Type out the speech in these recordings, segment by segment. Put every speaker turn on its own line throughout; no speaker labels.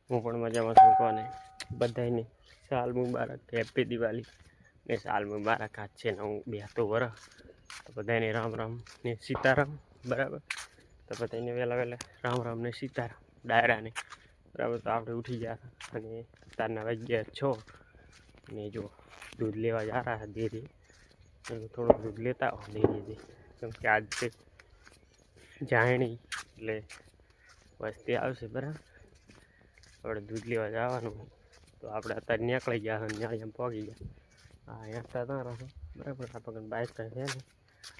હું પણ મજામાં છું. કોને બધાને સાલ મુબારક, હેપી દિવાળી ને સાલ મુબારક. આજ છે નવું 72 વર્ષ. તો બધાને રામ રામ ને સીતારામ. બરાબર, તો બધાને વહેલા રામ રામ ને સીતારામ ડાયરાને. બરાબર, તો આપણે ઉઠી ગયા અને તારના વાગ્યા 6 ને જો દૂધ લેવા જા રહ્યા ધીરે. થોડુંક દૂધ લેતા હો ધીરે કેમ કે આજ છે જાહેણી એટલે વસ્તી આવશે. બરાબર, આપણે દૂધ લેવા જવાનું. તો આપણે અત્યારે નીકળી ગયા અને ત્યાં પહોંચી ગયા. હા, અહીંયા ત્યાં રહો. બરાબર, આપણે બાઇક છે ને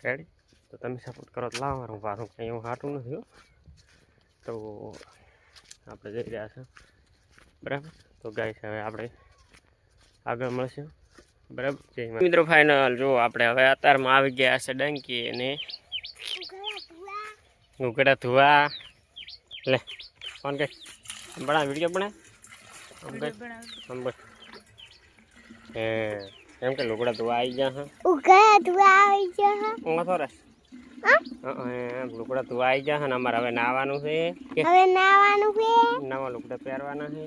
રેડી. તો તમે સપોર્ટ કરો તો લાવવાનું પાછું કંઈ એવું હાટું નથી. તો આપણે જઈ રહ્યા છે. બરાબર, તો ગાઈસ હવે આપણે આગળ મળશું. બરાબર, મિત્રો ફાઇનલ જો આપણે હવે અત્યારમાં આવી ગયા છે ડંકી અને ઉકળા ધુવા. લે ફોન કર, બના વિડીયો બના એમ કે લુગડા ધોવા આવી ગયા. લુગડા ધોવા આવી ગયા. અમારે હવે નાવાનું છે. નવા લુગડા પહેરવાના છે.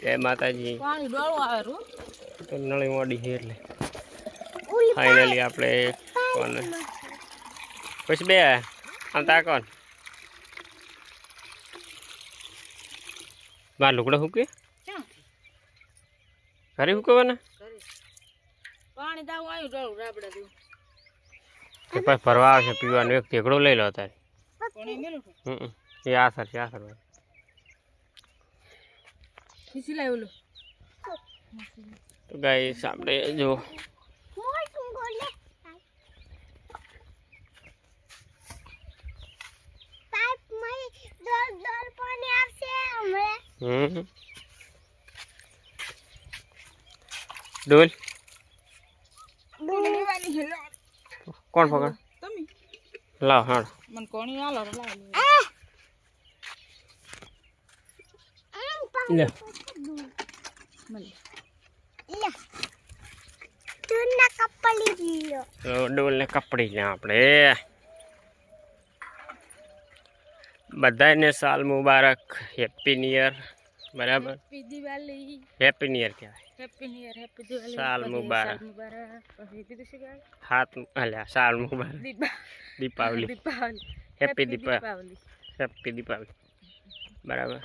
જય માતાજી. નળી મોડી છે એટલે ફાઇનલી આપણે કોને પછી બે આમ તા કોણ બાર લુગડા મૂકે ઘરે મૂકવાના
પાણી દાવ આવ્યું ડોળ રાબડા દઉં
પછી ફરવા આવશે પીવાનું. એક ટેકડો લઈ લો તારે. એ આ સર તો ગાઈસ આપણે જો ડોલ કોણ પકડ લાવ હાડ
મને કોણી આલો
લે ડોલ ને કપડી લે. આપણે બધાને સાલ મુબારક, હેપી ન્યુ યર. બરાબર,
happy Diwali,
happy new year કહેવાય.
Happy new year, happy Diwali,
સાલ મુબારક. હાથ અલ્યા સાલ મુબારક, દીપાવલી, હેપી દીપાવલી, હેપી દીપાવલી. બરાબર,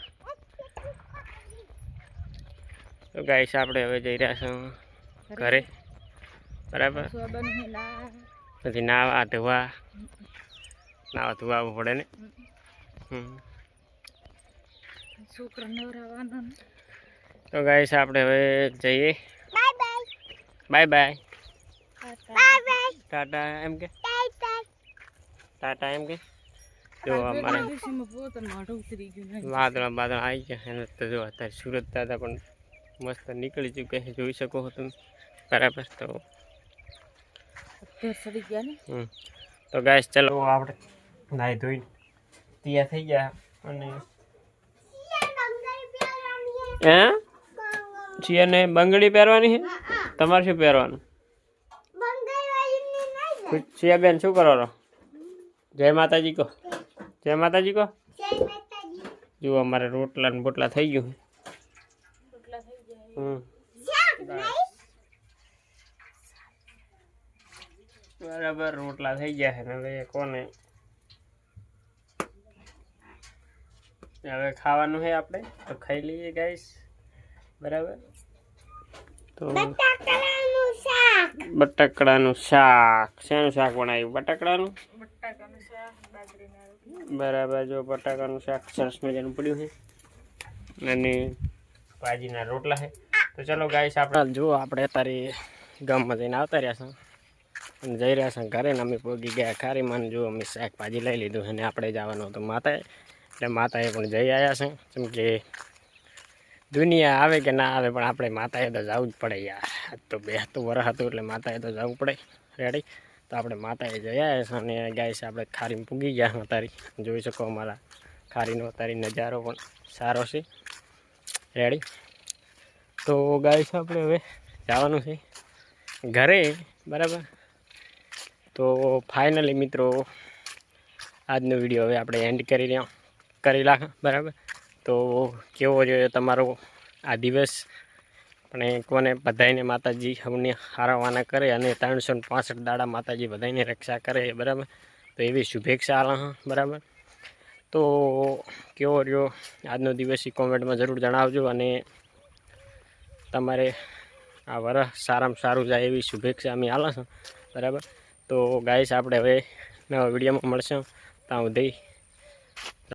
તો ગાઈસ આપણે હવે જઈ રહ્યા છું ઘરે. બરાબર, પછી નાવા ધોવા પડે ને.
છોકરા નવરાવાનો.
તો ગાઈસ આપણે હવે જઈએ. બાય બાય, ટાટા એમ કે ટાટા એમ કે. જો અમારે વાદળા આવી ગયા એને તો જો અત્યારે સુરત દાદા પણ મસ્ત નીકળી ચૂકે છે, જોઈ શકો છો તમે. બરાબર, તો ગાઈસ ચલો આપણે નાહી ધોઈને તૈયાર થઈ ગયા. અને ને બંગડી પહેરવાની છે. તમારે શું પહેરવાનું? સિયા બેન શું કરો છો? જય માતાજી કહો, જય માતાજી કહો. જુઓ અમારે રોટલા ને બોટલા થઈ ગયું. બરાબર, રોટલા થઈ ગયા છે. હવે કોને હવે ખાવાનું છે આપણે, તો ખાઈ લઈએ ગાઈસ. બરાબર, તો બટાકડાનું શાક. શેનું શાક બનાવ્યું? બટાકડાનું. બરાબર, જો બટાકાનું શાક સરસ મજાનું પડ્યું છે અને ભાજીના રોટલા છે. તો ચલો ગાઈસ આપણે જો આપણે અત્યારે ગામમાં જઈને આવતા રહ્યા છે અને જઈ રહ્યા છે ઘરે. ને અમે પહોંચી ગયા ખારીમાં. જો અમે શાકભાજી લઈ લીધું અને આપણે જવાનું હતું માતાએ. એટલે માતાએ પણ જઈ આવ્યા છે. કેમ કે દુનિયા આવે કે ના આવે પણ આપણે માતાએ તો જવું જ પડે યાર. આજ તો 72 વર્ષ હતું એટલે માતાએ તો જવું પડે. રેડી, તો આપણે માતાએ જઈ આવ્યા છે. અને ગાઈસ આપણે ખારીમાં પૂગી ગયા અત્યારે. જોઈ શકો અમારા ખારીનો અત્યારે નજારો પણ સારો છે. રેડી, તો ગાઈસ આપણે હવે જવાનું છે ઘરે. બરાબર, તો ફાઇનલી મિત્રો આજનો વિડીયો હવે આપણે એન્ડ કરી નાખ બરાબર. તો કેવો જોઈએ તમારો આ દિવસ, પણ કોને બધાને માતાજી અમને હારાવાના કરે અને 365 દાડા માતાજી બધાને રક્ષા કરે બરાબર. તો એવી શુભેચ્છા આલા બરાબર. તો કેવો રહ્યો આજનો દિવસ એ કોમેન્ટમાં જરૂર જણાવજો, અને તમારે આ વરસ સારામાં સારું જાય એવી શુભેચ્છા અમે આલા છે બરાબર. તો ગાઈસ આપણે હવે નવા વિડીયોમાં મળશું. ત્યાં સુધી